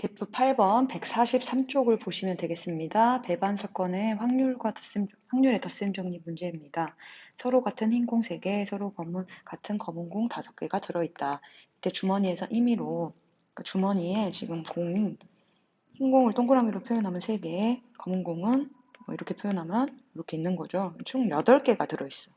대표 8번 143쪽을 보시면 되겠습니다. 배반 사건의 확률의 덧셈 정리 문제입니다. 서로 같은 흰 공 3개, 서로 같은 검은 공 5개가 들어있다. 이때 주머니에서 임의로, 그러니까 주머니에 지금 흰 공을 동그라미로 표현하면 3개, 검은 공은 이렇게 표현하면 이렇게 있는 거죠. 총 8개가 들어있어.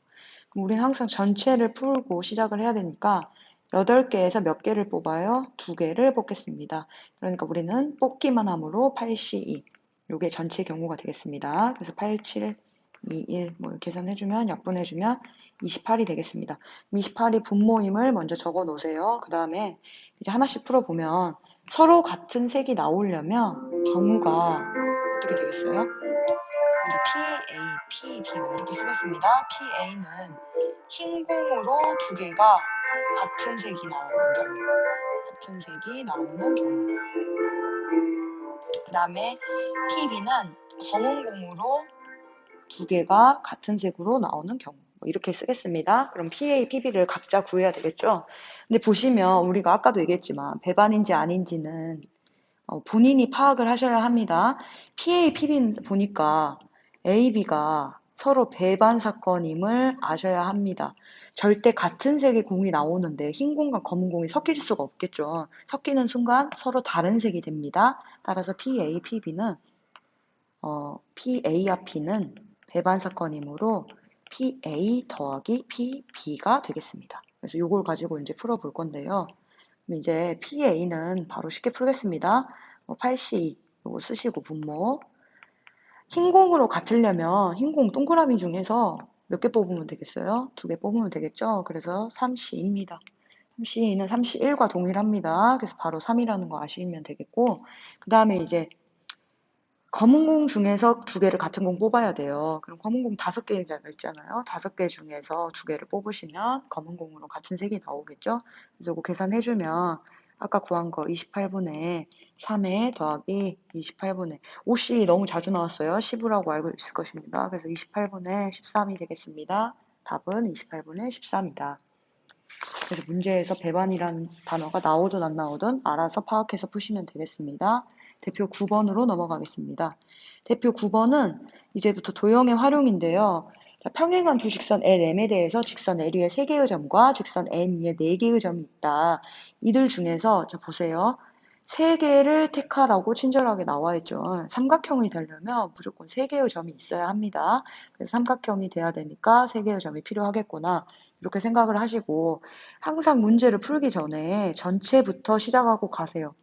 그럼 우리는 항상 전체를 풀고 시작을 해야 되니까 8개에서 몇 개를 뽑아요? 2개를 뽑겠습니다. 그러니까 우리는 뽑기만 함으로 8C2. 요게 전체 경우가 되겠습니다. 그래서 8, 7, 2, 1 계산해주면 약분해주면 28이 되겠습니다. 28이 분모임을 먼저 적어 놓으세요. 그 다음에 이제 하나씩 풀어보면 서로 같은 색이 나오려면 경우가 어떻게 되겠어요? PA, PB 이렇게 쓰겠습니다. PA는 흰 공으로 2개가 같은 색이 나오는 경우. 그 다음에 PB는 검은 공으로 2개가 같은 색으로 나오는 경우. 이렇게 쓰겠습니다. 그럼 PA, PB를 각자 구해야 되겠죠? 근데 보시면 우리가 아까도 얘기했지만 배반인지 아닌지는 본인이 파악을 하셔야 합니다. PA, PB 보니까 A, B가 서로 배반 사건임을 아셔야 합니다. 절대 같은 색의 공이 나오는데 흰 공과 검은 공이 섞일 수가 없겠죠. 섞이는 순간 서로 다른 색이 됩니다. 따라서 PA, PB는 PA와 P는 배반 사건이므로 PA 더하기 PB가 되겠습니다. 그래서 이걸 가지고 이제 풀어볼 건데요. 그럼 이제 PA는 바로 쉽게 풀겠습니다. 8C 이거 쓰시고 분모. 흰 공으로 같으려면 흰 공 동그라미 중에서 몇 개 뽑으면 되겠어요? 2개 뽑으면 되겠죠? 그래서 3C입니다. 3C는 3C1과 동일합니다. 그래서 바로 3이라는 거 아시면 되겠고, 그 다음에 이제 검은 공 중에서 2개를 같은 공 뽑아야 돼요. 그럼 검은 공 5개가 있잖아요. 5개 중에서 2개를 뽑으시면 검은 공으로 같은 색이 나오겠죠? 그래서 이거 계산해주면 아까 구한 거 28분의 3에 더하기 28분의 5씨 너무 자주 나왔어요. 10이라고 알고 있을 것입니다. 그래서 28분의 13이 되겠습니다. 답은 28분의 13이다. 그래서 문제에서 배반이라는 단어가 나오든 안 나오든 알아서 파악해서 푸시면 되겠습니다. 대표 9번으로 넘어가겠습니다. 대표 9번은 이제부터 도형의 활용인데요. 평행한 두 직선 LM에 대해서 직선 L 위에 3개의 점과 직선 M 위에 4개의 점이 있다. 이들 중에서 자 보세요. 3개를 택하라고 친절하게 나와 있죠. 삼각형이 되려면 무조건 3개의 점이 있어야 합니다. 그래서 삼각형이 돼야 되니까 3개의 점이 필요하겠구나. 이렇게 생각을 하시고 항상 문제를 풀기 전에 전체부터 시작하고 가세요.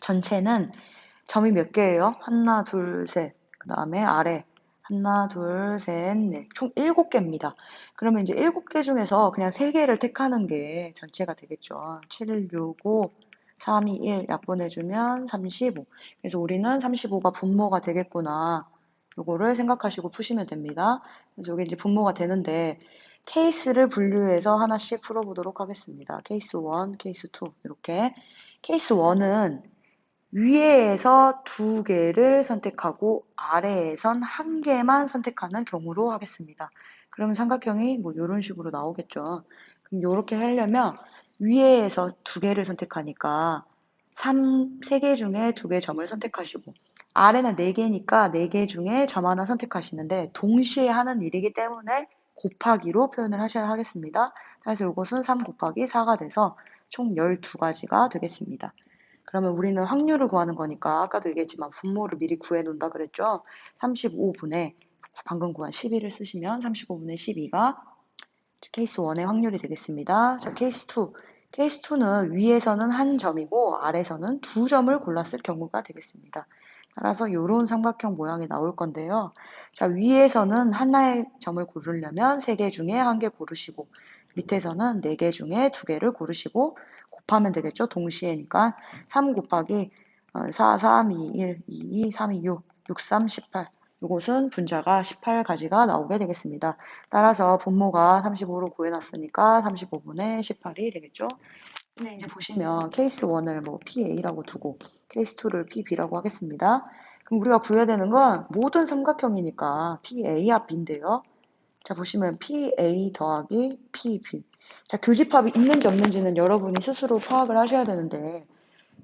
전체는 점이 몇 개예요? 하나, 둘, 셋. 그 다음에 아래. 하나, 둘, 셋, 넷. 총 7개입니다. 그러면 이제 7개 중에서 그냥 3개를 택하는 게 전체가 되겠죠. 7, 6, 5, 3, 2, 1 약분해주면 35. 그래서 우리는 35가 분모가 되겠구나. 요거를 생각하시고 푸시면 됩니다. 그래서 여기 이제 분모가 되는데 케이스를 분류해서 하나씩 풀어보도록 하겠습니다. 케이스 1, 케이스 2 이렇게. 케이스 1은 위에서 2개를 선택하고 아래에선 1개만 선택하는 경우로 하겠습니다. 그러면 삼각형이 뭐 이런 식으로 나오겠죠. 그럼 이렇게 하려면 위에서 2개를 선택하니까 3개 중에 2개 점을 선택하시고 아래는 4개니까 4개 중에 점 하나 선택하시는데 동시에 하는 일이기 때문에 곱하기로 표현을 하셔야 하겠습니다. 그래서 이것은 3 곱하기 4가 돼서 총 12가지가 되겠습니다. 그러면 우리는 확률을 구하는 거니까 아까도 얘기했지만 분모를 미리 구해 놓는다 그랬죠? 35분의 방금 구한 12를 쓰시면 35분의 12가 케이스 1의 확률이 되겠습니다. 자, 케이스 2. 케이스 2는 위에서는 한 점이고 아래서는 2점을 골랐을 경우가 되겠습니다. 따라서 이런 삼각형 모양이 나올 건데요. 자, 위에서는 하나의 점을 고르려면 3개 중에 1개 고르시고 밑에서는 4개 중에 2개를 고르시고 곱하면 되겠죠. 동시에니까 3 곱하기 4, 3, 2, 1, 2, 2, 3, 2, 6, 6, 3, 18. 이것은 분자가 18가지가 나오게 되겠습니다. 따라서 분모가 35로 구해놨으니까 35분의 18이 되겠죠. 근데 이제 보시면 케이스 1을 뭐 PA라고 두고 케이스 2를 PB라고 하겠습니다. 그럼 우리가 구해야 되는 건 모든 삼각형이니까 PA와 B인데요. 자, 보시면 PA 더하기 PB. 자, 교집합이 있는지 없는지는 여러분이 스스로 파악을 하셔야 되는데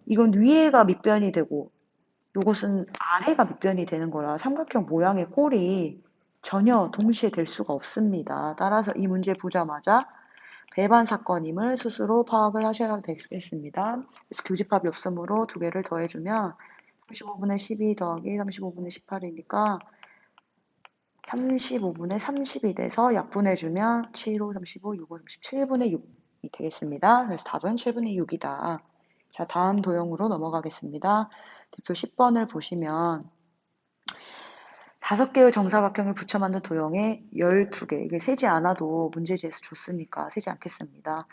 이건 위에가 밑변이 되고 요것은 아래가 밑변이 되는 거라 삼각형 모양의 꼴이 전혀 동시에 될 수가 없습니다. 따라서 이 문제 보자마자 배반 사건임을 스스로 파악을 하셔야 되겠습니다. 그래서 교집합이 없으므로 두 개를 더해주면 35분의 12 더하기 35분의 18이니까 35분의 30이 돼서 약분해주면 7, 5, 35, 6, 5, 30, 7분의 6이 되겠습니다. 그래서 답은 7분의 6이다. 자, 다음 도형으로 넘어가겠습니다. 대표 10번을 보시면 5개의 정사각형을 붙여 만든 도형에 12개, 이게 세지 않아도 문제지에서 줬으니까 세지 않겠습니다.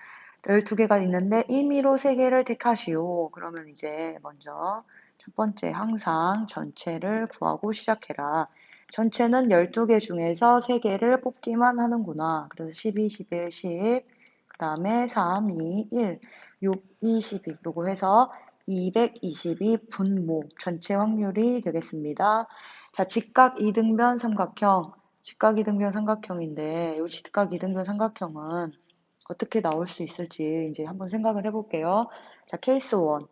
12개가 있는데 임의로 3개를 택하시오. 그러면 이제 먼저 첫 번째 항상 전체를 구하고 시작해라. 전체는 12개 중에서 3개를 뽑기만 하는구나. 그래서 12, 11, 10, 그 다음에 3, 2, 1, 6, 22 요거 해서 222 분모 전체 확률이 되겠습니다. 자, 직각 이등변 삼각형. 직각 이등변 삼각형인데 이 직각 이등변 삼각형은 어떻게 나올 수 있을지 이제 한번 생각을 해볼게요. 자, 케이스 1.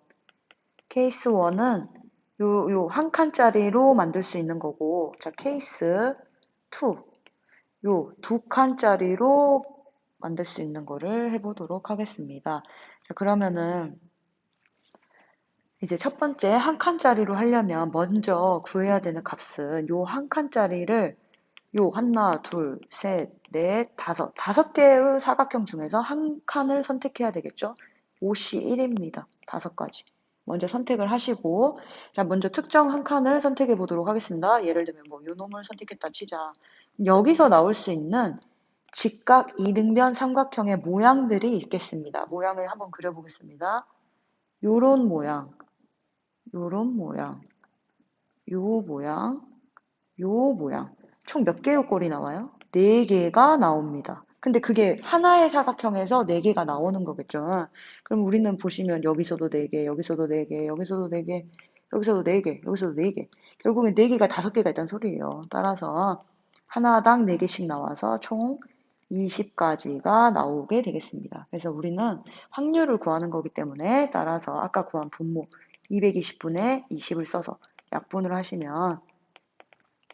케이스 1은 요 한 칸짜리로 만들 수 있는 거고, 자, 케이스 2. 요 두 칸짜리로 만들 수 있는 거를 해보도록 하겠습니다. 자, 그러면은 이제 첫 번째 한 칸짜리로 하려면 먼저 구해야 되는 값은 요 한 칸짜리를 요 하나, 둘, 셋, 넷, 다섯 개의 사각형 중에서 한 칸을 선택해야 되겠죠? 옷이 1입니다. 5가지. 먼저 선택을 하시고, 자, 먼저 특정 한 칸을 선택해 보도록 하겠습니다. 예를 들면 뭐 요 놈을 선택했다 치자. 여기서 나올 수 있는 직각 이등변 삼각형의 모양들이 있겠습니다. 모양을 한번 그려보겠습니다. 요런 모양, 요런 모양, 요 모양, 요 모양. 총 몇 개의 꼴이 나와요? 4개가 나옵니다. 근데 그게 하나의 사각형에서 4개가 나오는 거겠죠. 그럼 우리는 보시면 여기서도 4개, 여기서도 4개, 여기서도 4개, 여기서도 4개, 여기서도 4개. 결국엔 4개가 5개가 있다는 소리예요. 따라서 하나당 4개씩 나와서 총 20가지가 나오게 되겠습니다. 그래서 우리는 확률을 구하는 거기 때문에 따라서 아까 구한 분모 220분의 20을 써서 약분을 하시면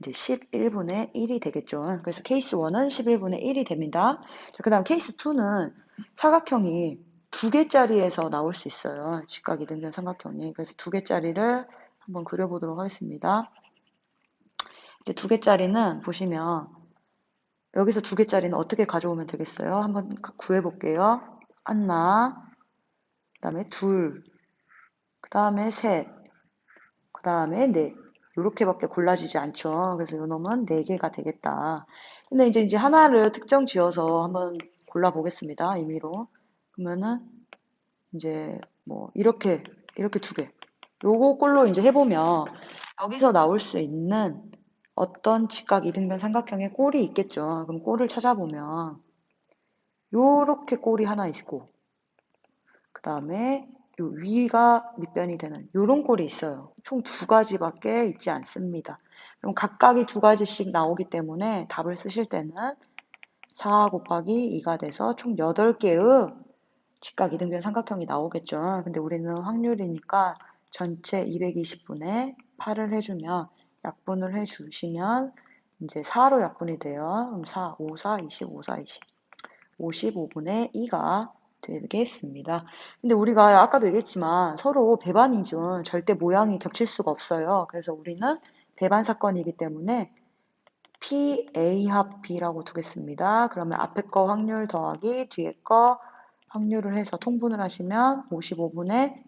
이제 11분의 1이 되겠죠. 그래서 케이스 1은 11분의 1이 됩니다. 자, 그 다음 케이스 2는 사각형이 2개짜리에서 나올 수 있어요. 직각 이등변 삼각형이. 그래서 2개짜리를 한번 그려보도록 하겠습니다. 이제 2개짜리는 보시면 여기서 2개짜리는 어떻게 가져오면 되겠어요? 한번 구해볼게요. 하나, 그 다음에 둘, 그 다음에 셋, 그 다음에 넷. 요렇게밖에 골라지지 않죠. 그래서 요 놈은 4개가 되겠다. 근데 이제 하나를 특정 지어서 한번 골라보겠습니다. 임의로. 그러면은 이제 뭐 이렇게 2개. 요거 꼴로 이제 해보면 여기서 나올 수 있는 어떤 직각 이등변 삼각형의 꼴이 있겠죠. 그럼 꼴을 찾아보면 요렇게 꼴이 하나 있고 그 다음에 요 위가 밑변이 되는 요런 꼴이 있어요. 총 2가지밖에 있지 않습니다. 그럼 각각이 2가지씩 나오기 때문에 답을 쓰실 때는 4 곱하기 2가 돼서 총 8개의 직각 이등변 삼각형이 나오겠죠. 근데 우리는 확률이니까 전체 220분의 8을 해주면 약분을 해주시면 이제 4로 약분이 돼요. 그럼 4, 5, 4, 20, 5, 4, 20. 55분의 2가 되겠습니다. 근데 우리가 아까도 얘기했지만 서로 배반이죠. 절대 모양이 겹칠 수가 없어요. 그래서 우리는 배반 사건이기 때문에 PA 합 B라고 두겠습니다. 그러면 앞에 거 확률 더하기 뒤에 거 확률을 해서 통분을 하시면 55분의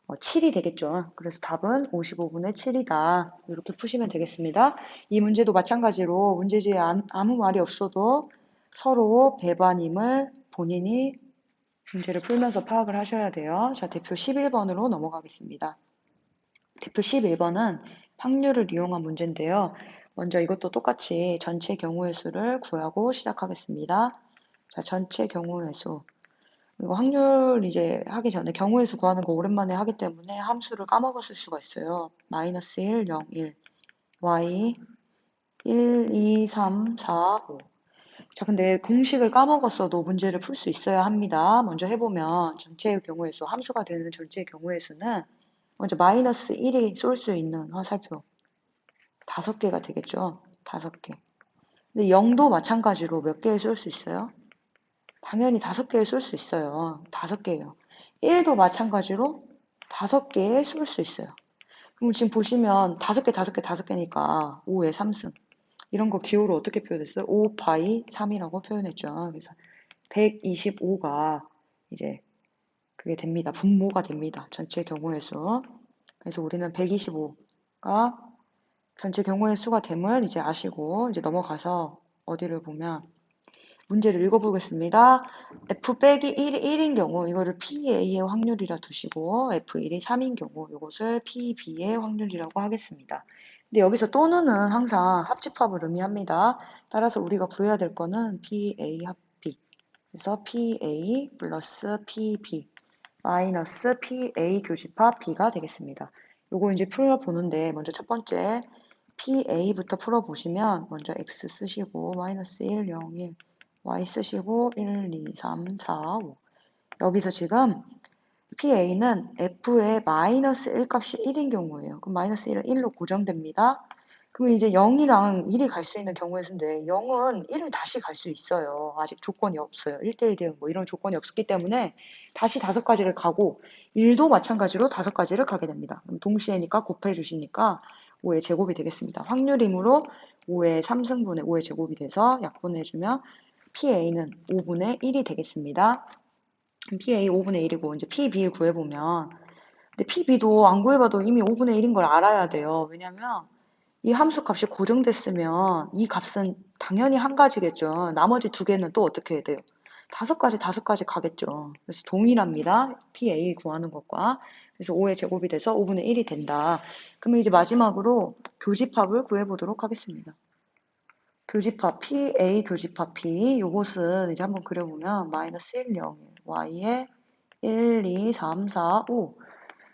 7이 되겠죠. 그래서 답은 55분의 7이다. 이렇게 푸시면 되겠습니다. 이 문제도 마찬가지로 문제지에 아무 말이 없어도 서로 배반임을 본인이 문제를 풀면서 파악을 하셔야 돼요. 자, 대표 11번으로 넘어가겠습니다. 대표 11번은 확률을 이용한 문제인데요. 먼저 이것도 똑같이 전체 경우의 수를 구하고 시작하겠습니다. 자, 전체 경우의 수. 이거 확률 이제 하기 전에 경우의 수 구하는 거 오랜만에 하기 때문에 함수를 까먹었을 수가 있어요. 마이너스 1, 0, 1, y 1, 2, 3, 4, 5. 자, 근데 공식을 까먹었어도 문제를 풀 수 있어야 합니다. 먼저 해보면 전체의 경우의 수, 함수가 되는 전체의 경우의 수는 먼저 마이너스 1이 쏠 수 있는 화살표 5개가 되겠죠. 5개. 근데 0도 마찬가지로 몇 개에 쏠 수 있어요? 당연히 5개에 쏠 수 있어요. 5개예요. 1도 마찬가지로 5개에 쏠 수 있어요. 그럼 지금 보시면 5개, 5개, 5개니까 5의 3승. 이런 거 기호로 어떻게 표현했어요? 5 파이 3이라고 표현했죠. 그래서 125가 이제 그게 됩니다. 분모가 됩니다. 전체 경우의 수. 그래서 우리는 125가 전체 경우의 수가 됨을 이제 아시고 이제 넘어가서 어디를 보면 문제를 읽어보겠습니다. F 빼기 1인 경우 이거를 PA의 확률이라 두시고 F1이 3인 경우 이것을 PB의 확률이라고 하겠습니다. 근데 여기서 또는은 항상 합집합을 의미합니다. 따라서 우리가 구해야 될 거는 PA 합비. 그래서 PA 플러스 PB 마이너스 PA 교집합 B가 되겠습니다. 요거 이제 풀어보는데 먼저 첫 번째 PA부터 풀어보시면 먼저 X 쓰시고 마이너스 1, 0, 1 Y 쓰시고 1, 2, 3, 4, 5 여기서 지금 PA는 F의 마이너스 1 값이 1인 경우예요. 그럼 마이너스 1은 1로 고정됩니다. 그럼 이제 0이랑 1이 갈 수 있는 경우의 수인데 0은 1을 다시 갈 수 있어요. 아직 조건이 없어요. 1대1 대응 뭐 이런 조건이 없기 때문에 다시 5가지를 가고 1도 마찬가지로 5가지를 가게 됩니다. 그럼 동시에니까 곱해 주시니까 5의 제곱이 되겠습니다. 확률이므로 5의 3승분의 5의 제곱이 돼서 약분해주면 PA는 5분의 1이 되겠습니다. PA 5분의 1이고 이제 PB를 구해보면 근데 PB도 안 구해봐도 이미 5분의 1인 걸 알아야 돼요. 왜냐면 이 함수 값이 고정됐으면 이 값은 당연히 한 가지겠죠. 나머지 2개는 또 어떻게 해야 돼요? 5가지 가겠죠. 그래서 동일합니다. PA 구하는 것과. 그래서 5의 제곱이 돼서 5분의 1이 된다. 그러면 이제 마지막으로 교집합을 구해보도록 하겠습니다. 교집합 PA 교집합 P 요것은 이제 한번 그려보면 마이너스 1, 0, 1 Y에 1, 2, 3, 4, 5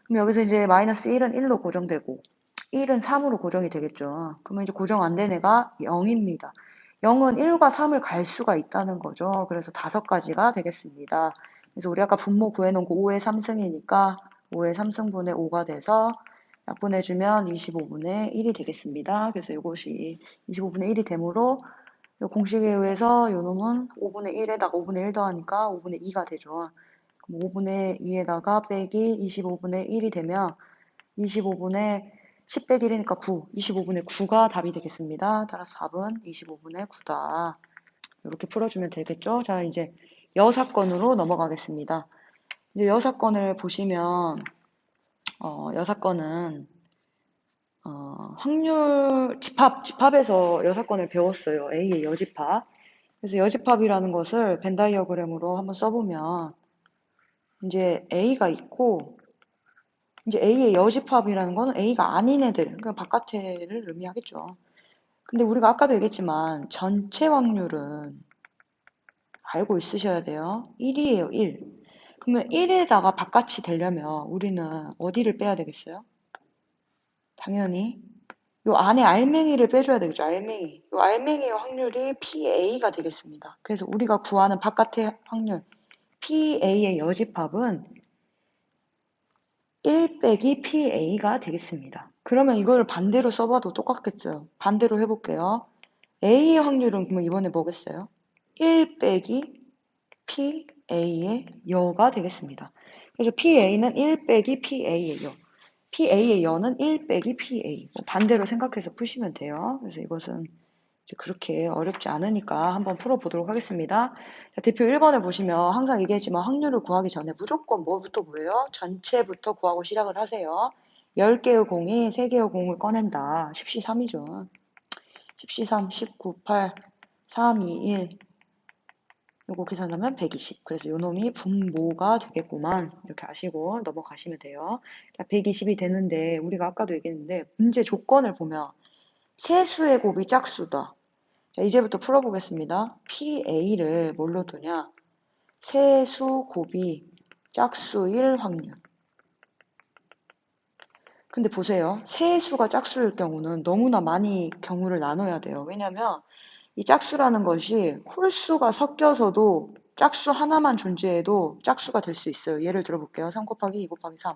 그럼 여기서 이제 마이너스 1은 1로 고정되고 1은 3으로 고정이 되겠죠. 그러면 이제 고정 안 된 애가 0입니다. 0은 1과 3을 갈 수가 있다는 거죠. 그래서 5가지가 되겠습니다. 그래서 우리 아까 분모 구해놓은 거 5의 3승이니까 5의 3승분의 5가 돼서 약분해주면 25분의 1이 되겠습니다. 그래서 이것이 25분의 1이 되므로 이 공식에 의해서 요 놈은 5분의 1에다가 5분의 1 더하니까 5분의 2가 되죠. 그럼 5분의 2에다가 빼기 25분의 1이 되면 25분의 10 빼기 1이니까 9, 25분의 9가 답이 되겠습니다. 따라서 답은 25분의 9다. 이렇게 풀어주면 되겠죠? 자, 이제 여사건으로 넘어가겠습니다. 이제 여사건을 보시면 여사건은 확률 집합에서 여사건을 배웠어요. A의 여집합. 그래서 여집합이라는 것을 벤 다이어그램으로 한번 써보면 이제 A가 있고 이제 A의 여집합이라는 거는 A가 아닌 애들, 그러니까 바깥에를 의미하겠죠. 근데 우리가 아까도 얘기했지만 전체 확률은 알고 있으셔야 돼요. 1이에요, 1. 그러면 1에다가 바깥이 되려면 우리는 어디를 빼야 되겠어요? 당연히 요 안에 알맹이를 빼줘야 되겠죠. 알맹이. 요 알맹이의 확률이 PA가 되겠습니다. 그래서 우리가 구하는 바깥의 확률 PA의 여집합은 1 빼기 PA가 되겠습니다. 그러면 이걸 반대로 써봐도 똑같겠죠. 반대로 해볼게요. A의 확률은 그러면 이번에 뭐겠어요? 1 빼기 PA의 여가 되겠습니다. 그래서 PA는 1 빼기 PA의 여. PA의 여는 1 빼기 PA. 반대로 생각해서 푸시면 돼요. 그래서 이것은 이제 그렇게 어렵지 않으니까 한번 풀어보도록 하겠습니다. 자, 대표 1번을 보시면 항상 얘기했지만 확률을 구하기 전에 무조건 뭐부터 구해요? 전체부터 구하고 시작을 하세요. 10개의 공이 3개의 공을 꺼낸다. 10시3이죠. 10시3, 19, 8, 3, 2, 1. 요거 계산하면 120. 그래서 요 놈이 분모가 되겠구만. 이렇게 아시고 넘어가시면 돼요. 자, 120이 되는데 우리가 아까도 얘기했는데 문제 조건을 보면 세수의 곱이 짝수다. 자, 이제부터 풀어보겠습니다. PA를 뭘로 두냐? 세수 곱이 짝수일 확률. 근데 보세요. 세수가 짝수일 경우는 너무나 많이 경우를 나눠야 돼요. 왜냐면 이 짝수라는 것이 홀수가 섞여서도 짝수 하나만 존재해도 짝수가 될 수 있어요. 예를 들어 볼게요. 3 곱하기 2 곱하기 3.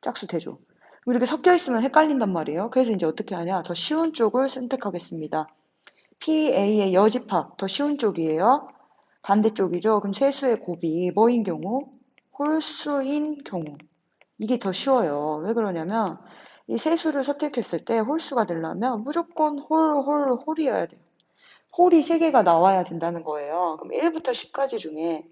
짝수 되죠. 그럼 이렇게 섞여 있으면 헷갈린단 말이에요. 그래서 이제 어떻게 하냐? 더 쉬운 쪽을 선택하겠습니다. PA의 여집합, 더 쉬운 쪽이에요. 반대쪽이죠. 그럼 세수의 곱이 뭐인 경우? 홀수인 경우. 이게 더 쉬워요. 왜 그러냐면 이 세수를 선택했을 때 홀수가 되려면 무조건 홀이어야 돼요. 홀이 3개가 나와야 된다는 거예요. 그럼 1부터 10까지 중에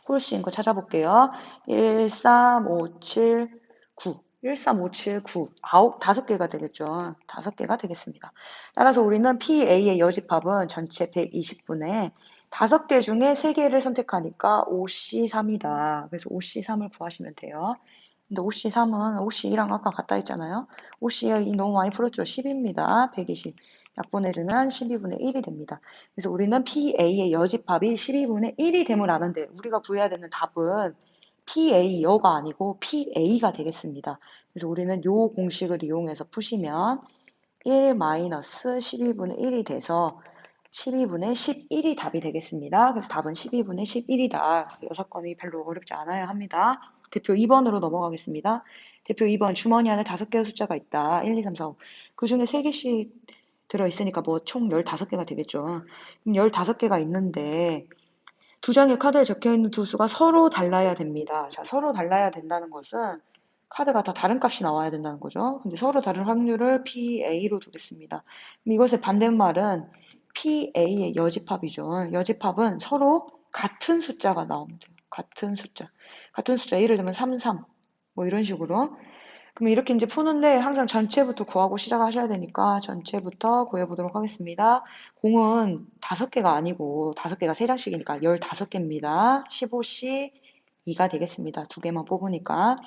홀수인 거 찾아볼게요. 1, 3, 5, 7, 9. 1, 3, 5, 7, 9. 5개가 되겠죠. 5개가 되겠습니다. 따라서 우리는 PA의 여집합은 전체 120분에 5개 중에 3개를 선택하니까 OC3이다. 그래서 OC3을 구하시면 돼요. 근데 OC3은 OC2랑 아까 같다 했잖아요. OC2 너무 많이 풀었죠. 10입니다. 120. 약분해주면 12분의 1이 됩니다. 그래서 우리는 PA의 여집합이 12분의 1이 됨을 아는데 우리가 구해야 되는 답은 PA 여가 아니고 PA가 되겠습니다. 그래서 우리는 요 공식을 이용해서 푸시면 1 마이너스 12분의 1이 돼서 12분의 11이 답이 되겠습니다. 그래서 답은 12분의 11이다. 6건이 별로 어렵지 않아야 합니다. 대표 2번으로 넘어가겠습니다. 대표 2번 주머니 안에 5개의 숫자가 있다. 1, 2, 3, 4, 5. 그 중에 3개씩 들어있으니까 뭐 총 15개가 되겠죠. 그럼 15개가 있는데 두 장의 카드에 적혀있는 두 수가 서로 달라야 됩니다. 자, 서로 달라야 된다는 것은 카드가 다 다른 값이 나와야 된다는 거죠. 근데 서로 다른 확률을 PA로 두겠습니다. 그럼 이것의 반대말은 PA의 여집합이죠. 여집합은 서로 같은 숫자가 나오면 돼요. 같은 숫자. 같은 숫자. 예를 들면 3, 3. 뭐 이런 식으로. 그럼 이렇게 이제 푸는데 항상 전체부터 구하고 시작하셔야 되니까 전체부터 구해보도록 하겠습니다. 공은 5개가 아니고 5개가 3장씩이니까 15개입니다. 15C 2가 되겠습니다. 2개만 뽑으니까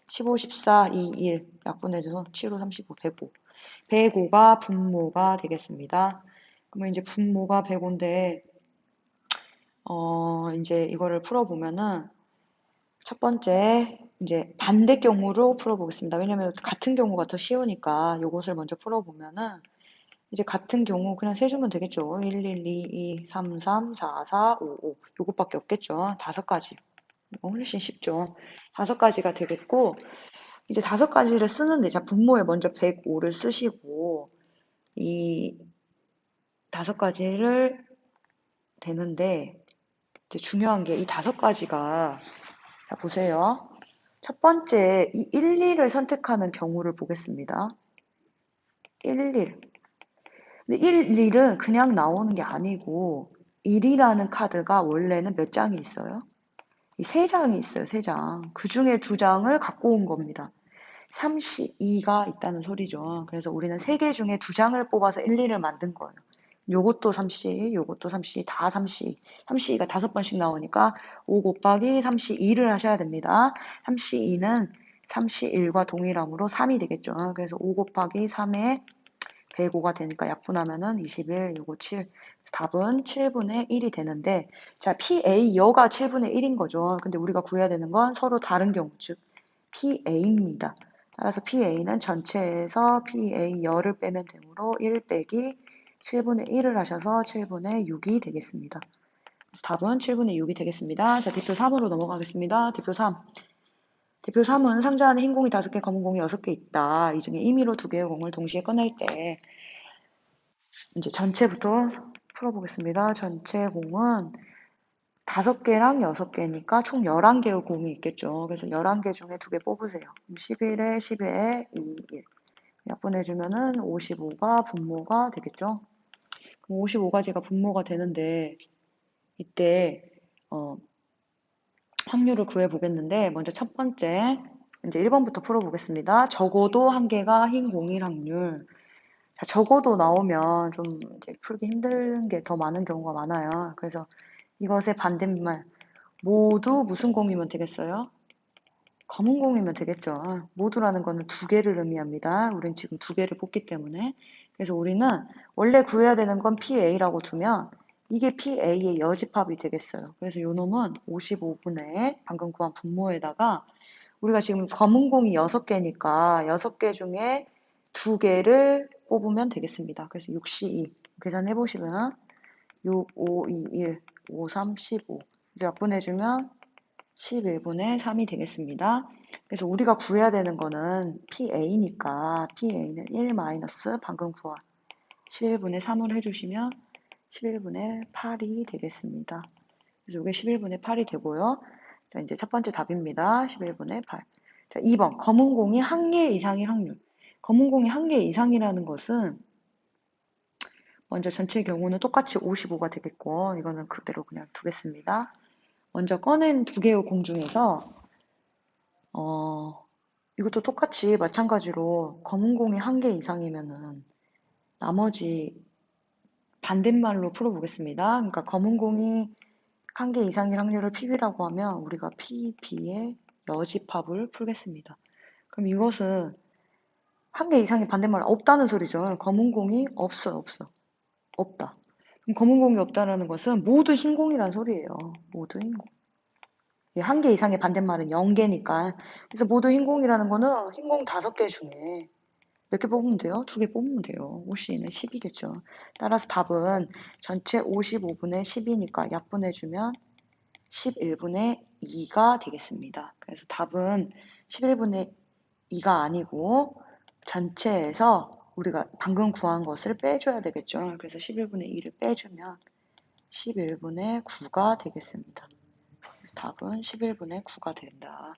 15, 14, 2, 1 약분해줘서 7, 5, 35, 105. 105가 분모가 되겠습니다. 그러면 이제 분모가 105인데 이제 이거를 풀어보면은 첫 번째 이제 반대경우로 풀어보겠습니다. 왜냐면 같은 경우가 더 쉬우니까 이것을 먼저 풀어보면은 이제 같은 경우 그냥 세주면 되겠죠. 1, 1, 2, 2, 3, 3, 4, 4, 5, 5. 요것밖에 없겠죠. 5가지. 훨씬 쉽죠. 5가지가 되겠고 이제 5가지를 쓰는데 자 분모에 먼저 105를 쓰시고 이 5가지를 되는데 이제 중요한 게 이 5가지가 자 보세요. 첫 번째, 이 1, 2를 선택하는 경우를 보겠습니다. 1, 1. 근데 1, 1은 그냥 나오는 게 아니고 1이라는 카드가 원래는 몇 장이 있어요? 이 3장이 있어요, 3장. 그 중에 2장을 갖고 온 겁니다. 3C2가 있다는 소리죠. 그래서 우리는 3개 중에 2장을 뽑아서 1, 2를 만든 거예요. 요것도 3C, 요것도 3C, 다 3C. 3C가 5번씩 나오니까 5 곱하기 3C2를 하셔야 됩니다. 3C2는 3C1과 동일함으로 3이 되겠죠. 그래서 5 곱하기 3에 105가 되니까 약분하면은 21, 요거 7. 답은 7분의 1이 되는데, 자, PA 여가 7분의 1인 거죠. 근데 우리가 구해야 되는 건 서로 다른 경우, 즉, PA입니다. 따라서 PA는 전체에서 PA 열을 빼면 되므로 1 빼기 7분의 1을 하셔서 7분의 6이 되겠습니다. 그래서 답은 7분의 6이 되겠습니다. 자, 대표 3으로 넘어가겠습니다. 대표 3. 대표 3은 상자 안에 흰 공이 5개, 검은 공이 6개 있다. 이 중에 임의로 2개의 공을 동시에 꺼낼 때 이제 전체부터 풀어보겠습니다. 전체 공은 5개랑 6개니까 총 11개의 공이 있겠죠. 그래서 11개 중에 2개 뽑으세요. 11에 10에 2, 1. 약분해주면은 55가 분모가 되겠죠. 그럼 55가지가 분모가 되는데 이때 확률을 구해보겠는데 먼저 첫 번째 이제 1번부터 풀어보겠습니다. 적어도 1개가 흰 공일 확률. 자, 적어도 나오면 좀 이제 풀기 힘든 게 더 많은 경우가 많아요. 그래서 이것의 반대말 모두 무슨 공이면 되겠어요? 검은 공이면 되겠죠. 모두라는 거는 2개를 의미합니다. 우린 지금 2개를 뽑기 때문에. 그래서 우리는 원래 구해야 되는 건 PA라고 두면 이게 PA의 여집합이 되겠어요. 그래서 요 놈은 55분의 방금 구한 분모에다가 우리가 지금 검은 공이 6개니까 6개 중에 2개를 뽑으면 되겠습니다. 그래서 6C2. 계산해 보시면 6, 5, 2, 1, 5, 3, 15 이제 약분해주면 11분의 3이 되겠습니다. 그래서 우리가 구해야 되는 거는 PA니까 PA는 1 마이너스 방금 구한 11분의 3을 해주시면 11분의 8이 되겠습니다. 그래서 이게 11분의 8이 되고요. 자, 이제 첫 번째 답입니다. 11분의 8. 자, 2번. 검은 공이 한 개 이상일 확률. 검은 공이 한 개 이상이라는 것은 먼저 전체 경우는 똑같이 55가 되겠고 이거는 그대로 그냥 두겠습니다. 먼저 꺼낸 두 개의 공 중에서 이것도 똑같이 마찬가지로 검은 공이 한 개 이상이면은 나머지 반대말로 풀어보겠습니다. 그러니까 검은 공이 한 개 이상일 확률을 PB라고 하면 우리가 PB의 여집합을 풀겠습니다. 그럼 이것은 한 개 이상의 반대말 없다는 소리죠. 검은 공이 없어요, 없어. 없다. 그럼 검은 공이 없다라는 것은 모두 흰 공이란 소리예요. 모두 흰 공. 한 개 이상의 반대말은 0개니까. 그래서 모두 흰 공이라는 거는 흰 공 5개 중에 몇 개 뽑으면 돼요? 2개 뽑으면 돼요. OC는 10이겠죠. 따라서 답은 전체 55분의 10이니까 약분해주면 11분의 2가 되겠습니다. 그래서 답은 11분의 2가 아니고 전체에서 우리가 방금 구한 것을 빼줘야 되겠죠. 그래서 11분의 2를 빼주면 11분의 9가 되겠습니다. 그래서 답은 11분의 9가 된다.